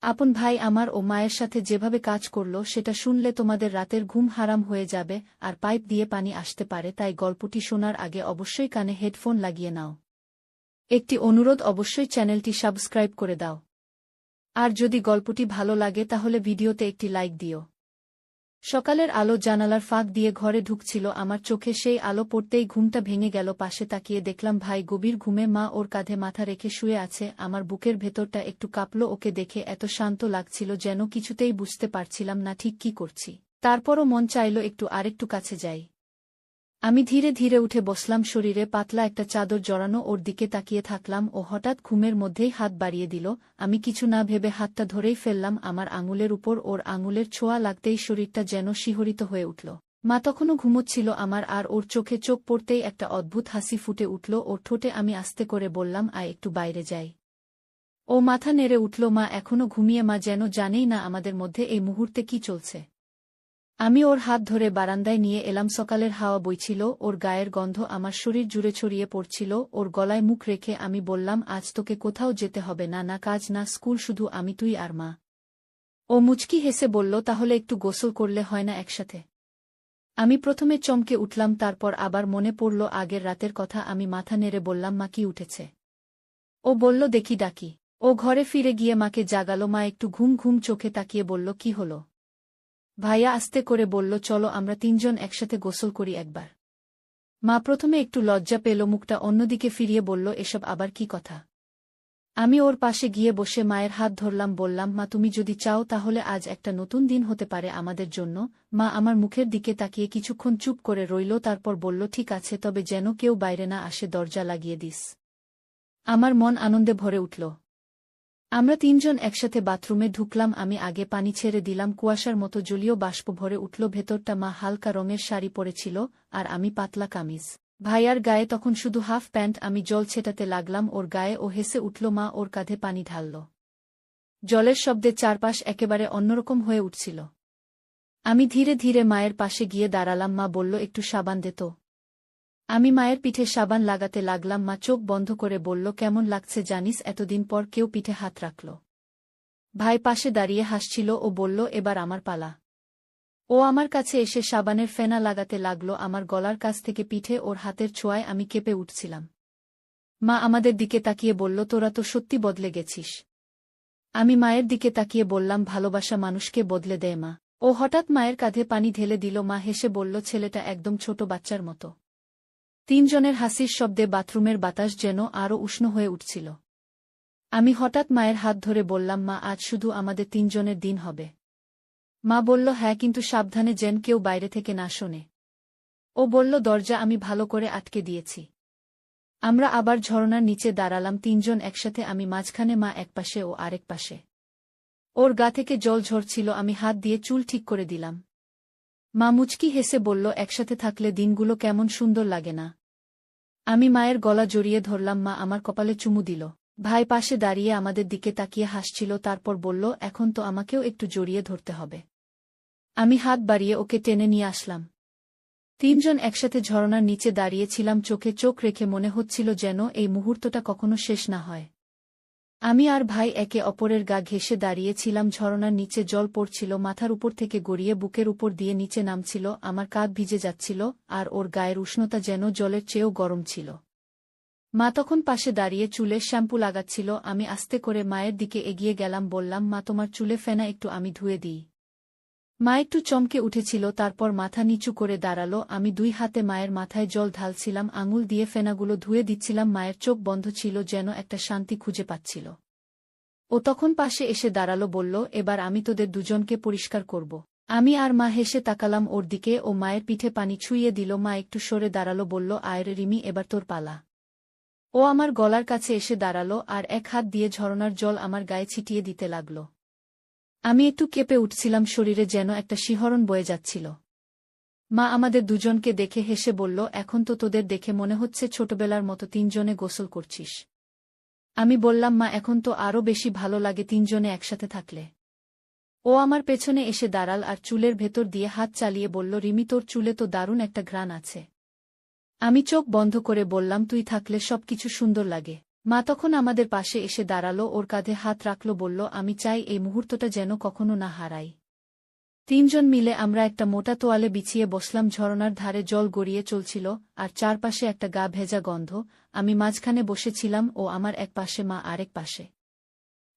আপন ভাই আমার ও মায়ের সাথে যেভাবে কাজ করল সেটা শুনলে তোমাদের রাতের ঘুম হারাম হয়ে যাবে আর পাইপ দিয়ে পানি আসতে পারে, তাই গল্পটি শোনার আগে অবশ্যই কানে হেডফোন লাগিয়ে নাও। একটি অনুরোধ, অবশ্যই চ্যানেলটি সাবস্ক্রাইব করে দাও। আর যদি গল্পটি ভালো লাগে তাহলে ভিডিওতে একটি লাইক দিও। সকালের আলো জানালার ফাঁক দিয়ে ঘরে ঢুকছিল, আমার চোখে সেই আলো পড়তেই ঘুমটা ভেঙে গেল। পাশে তাকিয়ে দেখলাম ভাই গভীর ঘুমে, মা ওর কাঁধে মাথা রেখে শুয়ে আছে। আমার বুকের ভেতরটা একটু কাঁপল, ওকে দেখে এত শান্ত লাগছিল যেন কিছুতেই বুঝতে পারছিলাম না ঠিক কি করছি। তারপরও মন চাইল আরেকটু কাছে যাই। আমি ধীরে ধীরে উঠে বসলাম, শরীরে পাতলা একটা চাদর জড়ানো, ওর দিকে তাকিয়ে থাকলাম। ও হঠাৎ ঘুমের মধ্যেই হাত বাড়িয়ে দিল। আমি কিছু না ভেবে হাতটা ধরেই ফেললাম আমার আঙুলের উপর। ওর আঙুলের ছোঁয়া লাগতেই শরীরটা যেন শিহরিত হয়ে উঠল। মা তখনও ঘুমোচ্ছিল আমার, আর ওর চোখে চোখ পড়তেই একটা অদ্ভুত হাসি ফুটে উঠল ওর ঠোঁটে। আমি আস্তে করে বললাম, আয় একটু বাইরে যাই। ও মাথা নেড়ে উঠল। মা এখনও ঘুমিয়ে, মা যেন জানেই না আমাদের মধ্যে এই মুহূর্তে কি চলছে। আমি ওর হাত ধরে বারান্দায় নিয়ে এলাম। সকালের হাওয়া বইছিল, ওর গায়ের গন্ধ আমার শরীর জুড়ে ছড়িয়ে পড়ছিল। ওর গলায় মুখ রেখে আমি বললাম, আজ তোকে কোথাও যেতে হবে না, না কাজ না স্কুল, শুধু আমি, তুই আর মা। ও মুচকি হেসে বলল, তাহলে একটু গোসল করলে হয় না একসাথে? আমি প্রথমে চমকে উঠলাম, তারপর আবার মনে পড়ল আগের রাতের কথা। আমি মাথা নেড়ে বললাম, মা কি উঠেছে? ও বলল, দেখি ডাকি। ও ঘরে ফিরে গিয়ে মাকে জাগালো। মা একটু ঘুম ঘুম চোখে তাকিয়ে বলল, কি হলো? ভাইয়া আস্তে করে বলল, চলো আমরা তিনজন একসাথে গোসল করি একবার। মা প্রথমে একটু লজ্জা পেল, মুখটা অন্যদিকে ফিরিয়ে বলল, এসব আবার কি কথা? আমি ওর পাশে গিয়ে বসে মায়ের হাত ধরলাম, বললাম, মা তুমি যদি চাও তাহলে আজ একটা নতুন দিন হতে পারে আমাদের জন্য। মা আমার মুখের দিকে তাকিয়ে কিছুক্ষণ চুপ করে রইল, তারপর বলল, ঠিক আছে, তবে যেন কেউ বাইরে না আসে, দরজা লাগিয়ে দিস। আমার মন আনন্দে ভরে উঠল। আমরা তিনজন একসাথে বাথরুমে ঢুকলাম। আমি আগে পানি ছেড়ে দিলাম, কুয়াশার মতো জলীয় বাষ্প ভরে উঠল ভেতরটা। মা হালকা রঙের শাড়ি পরেছিল আর আমি পাতলা কামিজ। ভাইয়ার গায়ে তখন শুধু হাফ প্যান্ট। আমি জল ছেটাতে লাগলাম ওর গায়ে। ও হেসে উঠল। মা ওর কাঁধে পানি ঢালল। জলের শব্দে চারপাশ একেবারে অন্যরকম হয়ে উঠছিল। আমি ধীরে ধীরে মায়ের পাশে গিয়ে দাঁড়ালাম। মা বলল, একটু সাবান দে তো। আমি মায়ের পিঠে সাবান লাগাতে লাগলাম। মা চোখ বন্ধ করে বলল, কেমন লাগছে জানিস, এতদিন পর কেউ পিঠে হাত রাখল। ভাই পাশে দাঁড়িয়ে হাসছিল। ও বলল, এবার আমার পালা। ও আমার কাছে এসে সাবানের ফেনা লাগাতে লাগল আমার গলার কাছ থেকে পিঠে। ওর হাতের ছোঁয়ায় আমি কেঁপে উঠছিলাম। মা আমাদের দিকে তাকিয়ে বলল, তোরা তো সত্যি বদলে গেছিস। আমি মায়ের দিকে তাকিয়ে বললাম, ভালোবাসা মানুষকে বদলে দেয় মা। ও হঠাৎ মায়ের কাঁধে পানি ঢেলে দিল। মা হেসে বলল, ছেলেটা একদম ছোট বাচ্চার মতো। তিনজনের হাসির শব্দে বাথরুমের বাতাস যেন আরও উষ্ণ হয়ে উঠছিল। আমি হঠাৎ মায়ের হাত ধরে বললাম, মা আজ শুধু আমাদের তিনজনের দিন হবে। মা বলল, হ্যাঁ, কিন্তু সাবধানে, যেন কেউ বাইরে থেকে না শোনে। ও বলল, দরজা আমি ভালো করে আটকে দিয়েছি। আমরা আবার ঝরনার নিচে দাঁড়ালাম তিনজন একসাথে, আমি মাঝখানে, মা একপাশে ও আরেক পাশে। ওর গা থেকে জল ঝরছিল, আমি হাত দিয়ে চুল ঠিক করে দিলাম। মা মুচকি হেসে বলল, একসাথে থাকলে দিনগুলো কেমন সুন্দর লাগে না? আমি মায়ের গলা জড়িয়ে ধরলাম। মা আমার কপালে চুমু দিল। ভাই পাশে দাঁড়িয়ে আমাদের দিকে তাকিয়ে হাসছিল, তারপর বলল, এখন তো আমাকেও একটু জড়িয়ে ধরতে হবে। আমি হাত বাড়িয়ে ওকে টেনে নিয়ে আসলাম। তিনজন একসাথে ঝরনার নিচে দাঁড়িয়েছিলাম, চোখে চোখ রেখে, মনে হচ্ছিল যেন এই মুহূর্তটা কখনো শেষ না হয়। আমি আর ভাই একে অপরের গা ঘেঁষে দাঁড়িয়েছিলাম। ঝরনার নিচে জল পড়ছিল, মাথার উপর থেকে গড়িয়ে বুকের উপর দিয়ে নিচে নামছিল। আমার কাঁধ ভিজে যাচ্ছিল, আর ওর গায়ের উষ্ণতা যেন জলের চেয়েও গরম ছিল। মা তখন পাশে দাঁড়িয়ে চুলে শ্যাম্পু লাগাচ্ছিল। আমি আস্তে করে মায়ের দিকে এগিয়ে গেলাম, বললাম, মা তোমার চুলে ফেনা একটু আমি ধুয়ে দিই। মা একটু চমকে উঠেছিল, তারপর মাথা নিচু করে দাঁড়ালো। আমি দুই হাতে মায়ের মাথায় জল ঢালছিলাম, আঙুল দিয়ে ফেনাগুলো ধুয়ে দিচ্ছিলাম। মায়ের চোখ বন্ধ ছিল, যেন একটা শান্তি খুঁজে পাচ্ছিল। ও তখন পাশে এসে দাঁড়ালো, বলল, এবার আমি তোদের দুজনকে পরিষ্কার করব। আমি আর মা হেসে তাকালাম ওর দিকে। ও মায়ের পিঠে পানি ছুঁইয়ে দিল। মা একটু সরে দাঁড়ালো, বলল, আয় রে রিমি, এবার তোর পালা। ও আমার গলার কাছে এসে দাঁড়ালো আর এক হাত দিয়ে ঝরনার জল আমার গায়ে ছিটিয়ে দিতে লাগল। আমি একটু কেঁপে উঠছিলাম, শরীরে যেন একটা শিহরণ বয়ে যাচ্ছিল। মা আমাদের দুজনকে দেখে হেসে বলল, এখন তো তোদের দেখে মনে হচ্ছে ছোটবেলার মতো তিনজনে গোসল করছিস। আমি বললাম, মা এখন তো আরও বেশি ভালো লাগে তিনজনে একসাথে থাকলে। ও আমার পেছনে এসে দাঁড়াল আর চুলের ভেতর দিয়ে হাত চালিয়ে বলল, রিমি, তোর চুলে তো দারুণ একটা ঘ্রাণ আছে। আমি চোখ বন্ধ করে বললাম, তুই থাকলে সবকিছু সুন্দর লাগে। মা তখন আমাদের পাশে এসে দাঁড়ালো, ওর কাঁধে হাত রাখল, বলল, আমি চাই এই মুহূর্তটা যেন কখনো না হারাই। তিনজন মিলে আমরা একটা মোটা তোয়ালে বিছিয়ে বসলাম। ঝরনার ধারে জল গড়িয়ে চলছিল, আর চারপাশে একটা গা ভেজা গন্ধ। আমি মাঝখানে বসেছিলাম, ও আমার এক পাশে, মা আরেক পাশে।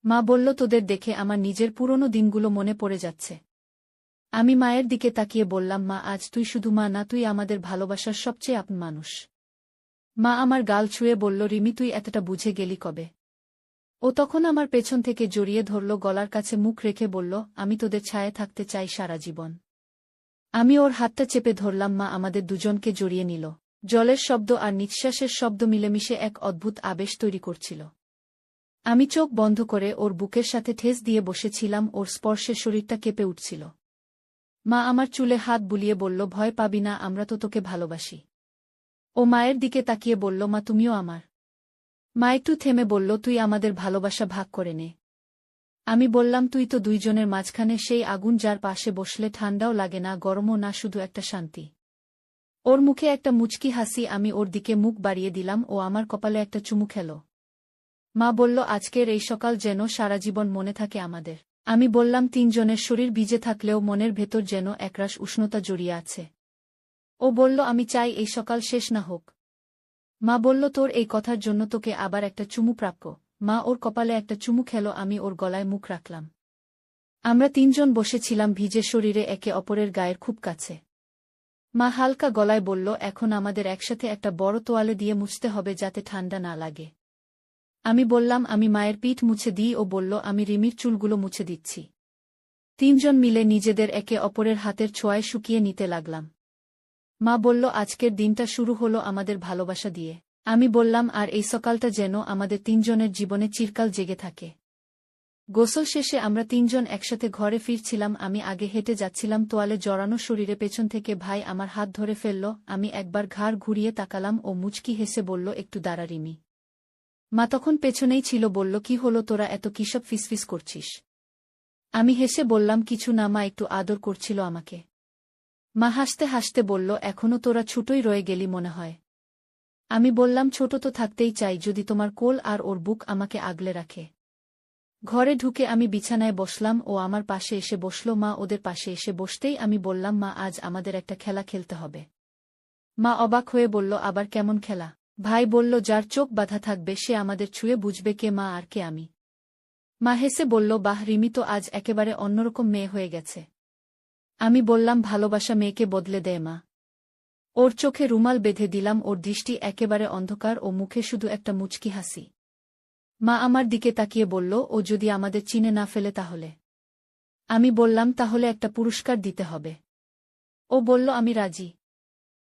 মা বলল, তোদের দেখে আমার নিজের পুরনো দিনগুলো মনে পড়ে যাচ্ছে। আমি মায়ের দিকে তাকিয়ে বললাম, মা, আজ তুই শুধু মা না, তুই আমাদের ভালোবাসার সবচেয়ে আপন মানুষ। মা আমার গাল ছুঁয়ে বলল, রিমি, তুই এতটা বুঝে গেলি কবে? ও তখন আমার পেছন থেকে জড়িয়ে ধরল, গলার কাছে মুখ রেখে বলল, আমি তোদের ছায়ে থাকতে চাই সারা জীবন। আমি ওর হাতটা চেপে ধরলাম। মা আমাদের দুজনকে জড়িয়ে নিল। জলের শব্দ আর নিঃশ্বাসের শব্দ মিলেমিশে এক অদ্ভুত আবেশ তৈরি করছিল। আমি চোখ বন্ধ করে ওর বুকের সাথে ঠেস দিয়ে বসেছিলাম, ওর স্পর্শে শরীরটা কেঁপে উঠছিল। মা আমার চুলে হাত বুলিয়ে বলল, ভয় পাবি না, আমরা তো তোকে ভালোবাসি। ও মায়ের দিকে তাকিয়ে বলল, মা, তুমিও আমার। মা একটু থেমে বলল, তুই আমাদের ভালোবাসা ভাগ করে নে। আমি বললাম, তুই তো দুইজনের মাঝখানে সেই আগুন, যার পাশে বসলে ঠান্ডাও লাগে না, গরমও না, শুধু একটা শান্তি। ওর মুখে একটা মুচকি হাসি। আমি ওর দিকে মুখ বাড়িয়ে দিলাম, ও আমার কপালে একটা চুমু খেল। মা বলল, আজকের এই সকাল যেন সারা জীবন মনে থাকে আমাদের। আমি বললাম, তিনজনের শরীর ভিজে থাকলেও মনের ভেতর যেন একরাশ উষ্ণতা জড়িয়ে আছে। ও বলল, আমি চাই এই সকাল শেষ না হোক। মা বলল, তোর এই কথার জন্য তোকে আবার একটা চুমু প্রাপ্য। মা ওর কপালে একটা চুমু খেল, আমি ওর গলায় মুখ রাখলাম। আমরা তিনজন বসেছিলাম ভিজে শরীরে, একে অপরের গায়ের খুব কাছে। মা হালকা গলায় বলল, এখন আমাদের একসাথে একটা বড় তোয়ালে দিয়ে মুছতে হবে, যাতে ঠান্ডা না লাগে। আমি বললাম, আমি মায়ের পিঠ মুছে দিই। ও বলল, আমি রিমির চুলগুলো মুছে দিচ্ছি। তিনজন মিলে নিজেদের একে অপরের হাতের ছোঁয়ায় শুকিয়ে নিতে লাগলাম। মা বলল, আজকের দিনটা শুরু হলো আমাদের ভালোবাসা দিয়ে। আমি বললাম, আর এই সকালটা যেন আমাদের তিনজনের জীবনে চিরকাল জেগে থাকে। গোসল শেষে আমরা তিনজন একসাথে ঘরে ফিরছিলাম। আমি আগে হেঁটে যাচ্ছিলাম, তোয়ালে জড়ানো শরীরে। পেছন থেকে ভাই আমার হাত ধরে ফেলল। আমি একবার ঘাড় ঘুরিয়ে তাকালাম। ও মুচকি হেসে বলল, একটু দাঁড়া রিমি। মা তখন পেছনেই ছিল, বলল, কি হলো, তোরা এত কিসব ফিসফিস করছিস? আমি হেসে বললাম, কিছু না মা, একটু আদর করছিল আমাকে। মা হাসতে হাসতে বলল, এখনো তোরা ছোটই রয়ে গেলি মনে হয়। আমি বললাম, ছোট তো থাকতেই চাই, যদি তোমার কোল আর ওর বুক আমাকে আগলে রাখে। ঘরে ঢুকে আমি বিছানায় বসলাম, ও আমার পাশে এসে বসল। মা ওদের পাশে এসে বসতেই আমি বললাম, মা, আজ আমাদের একটা খেলা খেলতে হবে। মা অবাক হয়ে বলল, আবার কেমন খেলা? ভাই বলল, যার চোখ বাঁধা থাকবে সে আমাদের ছুঁয়ে বুঝবে কে মা আর কে আমি। মা হেসে বলল, বাহ, রিমি তো আজ একেবারে অন্যরকম মেয়ে হয়ে গেছে। আমি বললাম, ভালোবাসা মেয়েকে বদলে দেয় মা। ওর চোখে রুমাল বেঁধে দিলাম। ওর দৃষ্টি একেবারে অন্ধকার, ও মুখে শুধু একটা মুচকি হাসি। মা আমার দিকে তাকিয়ে বলল, ও যদি আমাদের চিনে না ফেলে তাহলে? আমি বললাম, তাহলে একটা পুরস্কার দিতে হবে। ও বলল, আমি রাজি।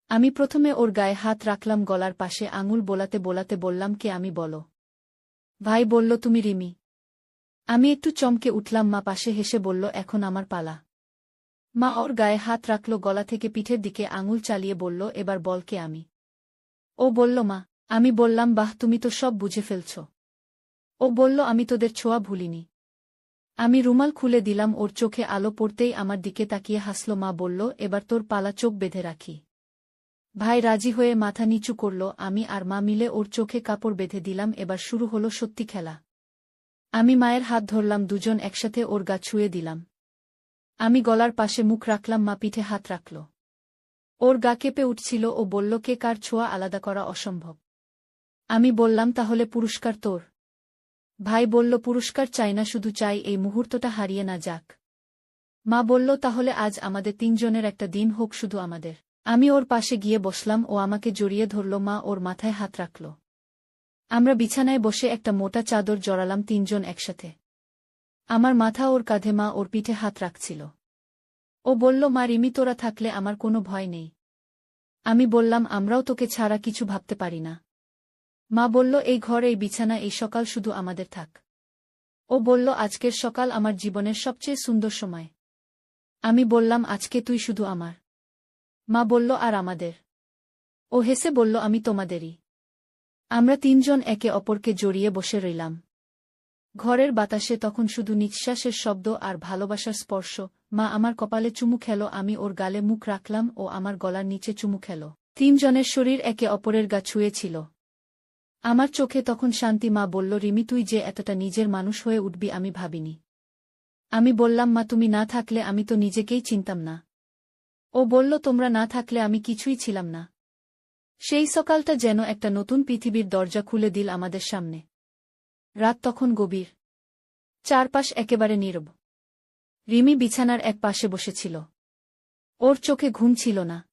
আমি প্রথমে ওর গায়ে হাত রাখলাম, গলার পাশে আঙুল বোলাতে বোলাতে বললাম, কে আমি বলো? ভাই বলল, তুমি রিমি। আমি একটু চমকে উঠলাম। মা পাশে হেসে বলল, এখন আমার পালা। মা ওর গায়ে হাত রাখল, গলা থেকে পিঠের দিকে আঙুল চালিয়ে বলল, এবার বল কে আমি? ও বলল, মা। আমি বললাম, বাহ, তুমি তো সব বুঝে ফেলছ। ও বলল, আমি তোদের ছোঁয়া ভুলিনি। আমি রুমাল খুলে দিলাম। ওর চোখে আলো পড়তেই আমার দিকে তাকিয়ে হাসল। মা বলল, এবার তোর পালা, চোখ বেঁধে রাখি। ভাই রাজি হয়ে মাথা নিচু করল। আমি আর মা মিলে ওর চোখে কাপড় বেঁধে দিলাম। এবার শুরু হলো সত্যি খেলা। আমি মায়ের হাত ধরলাম, দুজন একসাথে ওর গা ছুঁয়ে দিলাম। আমি গলার পাশে মুখ রাখলাম, মা পিঠে হাত রাখল। ওর গা কেঁপে উঠছিল। ও বলল, কে কার ছোঁয়া আলাদা করা অসম্ভব। আমি বললাম, তাহলে পুরস্কার তোর। ভাই বলল, পুরস্কার চাই না, শুধু চাই এই মুহূর্তটা হারিয়ে না যাক। মা বলল, তাহলে আজ আমাদের তিনজনের একটা দিন হোক, শুধু আমাদের। আমি ওর পাশে গিয়ে বসলাম। ও আমাকে জড়িয়ে ধরল। মা ওর মাথায় হাত রাখল। আমরা বিছানায় বসে একটা মোটা চাদর জড়ালাম তিনজন একসাথে। আমার মাথা ওর কাঁধে, মা ওর পিঠে হাত রাখছিল। ও বলল, মা, রিমি, তোরা থাকলে আমার কোনো ভয় নেই। আমি বললাম, আমরাও তোকে ছাড়া কিছু ভাবতে পারি না। মা বলল, এই ঘর, এই বিছানা, এই সকাল শুধু আমাদের থাক। ও বলল, আজকের সকাল আমার জীবনের সবচেয়ে সুন্দর সময়। আমি বললাম, আজকে তুই শুধু আমার। মা বলল, আর আমাদের? ও হেসে বলল, আমি তোমাদেরই। আমরা তিনজন একে অপরকে জড়িয়ে বসে রইলাম। ঘরের বাতাসে তখন শুধু নিঃশ্বাসের শব্দ আর ভালোবাসার স্পর্শ। মা আমার কপালে চুমু খেল। আমি ওর গালে মুখ রাখলাম। ও আমার গলার নিচে চুমু খেল। তিনজনের শরীর একে অপরের গা ছুঁয়েছিল। আমার চোখে তখন শান্তি। মা বলল, রিমি তুই যে এতটা নিজের মানুষ হয়ে উঠবি আমি ভাবিনি। আমি বললাম, মা তুমি না থাকলে আমি তো নিজেকেই চিনতাম না। ও বলল, তোমরা না থাকলে আমি কিছুই ছিলাম না। সেই সকালটা যেন একটা নতুন পৃথিবীর দরজা খুলে দিল আমাদের সামনে। রাত তখন গভীর। চারপাশ একেবারে নীরব। রিমি বিছানার এক পাশে বসেছিল। ওর চোখে ঘুম ছিল না।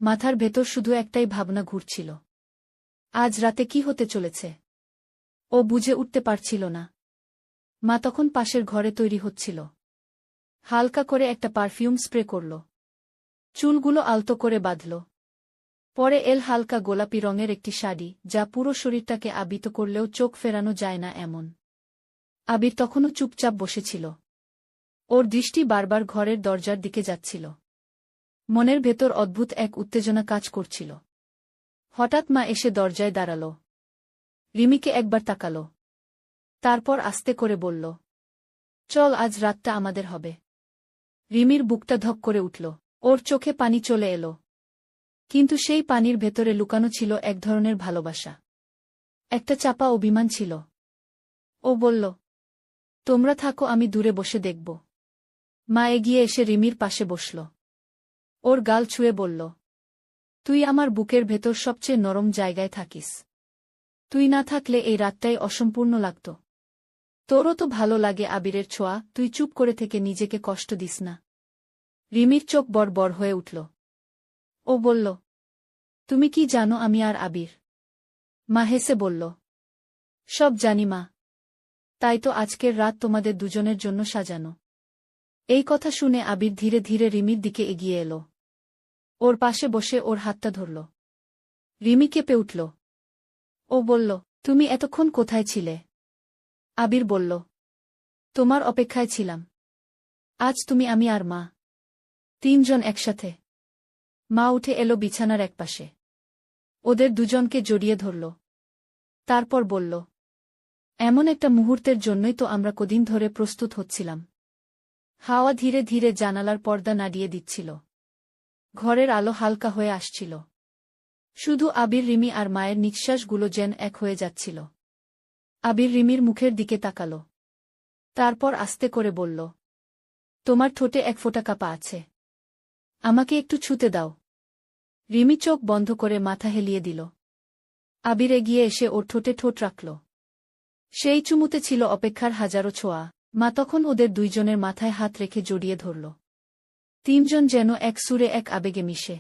মাথার ভেতর শুধু একটাই ভাবনা ঘুরছিল। আজ রাতে কি হতে চলেছে? ও বুঝে উঠতে পারছিল না। মা তখন পাশের ঘরে তৈরি হচ্ছিল। হালকা করে একটা পারফিউম স্প্রে করল। চুলগুলো আলতো করে বাঁধল। পরে এল হালকা গোলাপি রঙের একটি শাড়ি, যা পুরো শরীরটাকে আবৃত করলেও চোখ ফেরানো যায় না এমন। আবির তখনও চুপচাপ বসেছিল। ওর দৃষ্টি বারবার ঘরের দরজার দিকে যাচ্ছিল। মনের ভেতর অদ্ভুত এক উত্তেজনা কাজ করছিল। হঠাৎ মা এসে দরজায় দাঁড়াল। রিমিকে একবার তাকাল। তারপর আস্তে করে বলল, চল আজ রাতটা আমাদের হবে। রিমির বুকটা ধক করে উঠল। ওর চোখে পানি চলে এলো। কিন্তু সেই পানির ভেতরে লুকানো ছিল এক ধরনের ভালোবাসা। একটা চাপা অভিমান ছিল। ও বলল, তোমরা থাকো, আমি দূরে বসে দেখব। মা এগিয়ে এসে রিমির পাশে বসল। ওর গাল ছুঁয়ে বলল, তুই আমার বুকের ভেতর সবচেয়ে নরম জায়গায় থাকিস। তুই না থাকলে এই রাতটাই অসম্পূর্ণ লাগত। তোরও তো ভালো লাগে আবিরের ছোঁয়া, তুই চুপ করে থেকে নিজেকে কষ্ট দিস না। রিমির চোখ বড় হয়ে উঠল। ও বলল, তুমি কি জানো আমি আর আবির? মা হেসে বলল, সব জানি মা। তাই তো আজকের রাত তোমাদের দুজনের জন্য সাজানো। এই কথা শুনে আবির ধীরে ধীরে রিমির দিকে এগিয়ে এলো। ওর পাশে বসে ওর হাতটা ধরল। রিমি কেঁপে উঠল। ও বলল, তুমি এতক্ষণ কোথায় ছিলে? আবির বলল, তোমার অপেক্ষায় ছিলাম। আজ তুমি, আমি আর মা, তিনজন একসাথে। মা উঠে এলো বিছানার একপাশে। ওদের দুজনকে জড়িয়ে ধরল। তারপর বলল, এমন একটা মুহূর্তের জন্যই তো আমরা কদিন ধরে প্রস্তুত হচ্ছিলাম। হাওয়া ধীরে ধীরে জানালার পর্দা নাড়িয়ে দিচ্ছিল। ঘরের আলো হালকা হয়ে আসছিল। শুধু আবির, রিমি আর মায়ের নিঃশ্বাসগুলো যেন এক হয়ে যাচ্ছিল। আবির রিমির মুখের দিকে তাকাল। তারপর আস্তে করে বলল, তোমার ঠোঁটে এক ফোঁটা কাঁপা আছে। আমাকে একটু ছুঁতে দাও। রিমি চোখ বন্ধ করে মাথা হেলিয়ে দিল। আবির এগিয়ে এসে ওর ঠোঁটে ঠোঁট রাখল। সেই চুমুতে ছিল অপেক্ষার হাজারো ছোঁয়া। মা তখন ওদের দুইজনের মাথায় হাত রেখে জড়িয়ে ধরল। তিনজন যেন এক সুরে এক আবেগে মিশে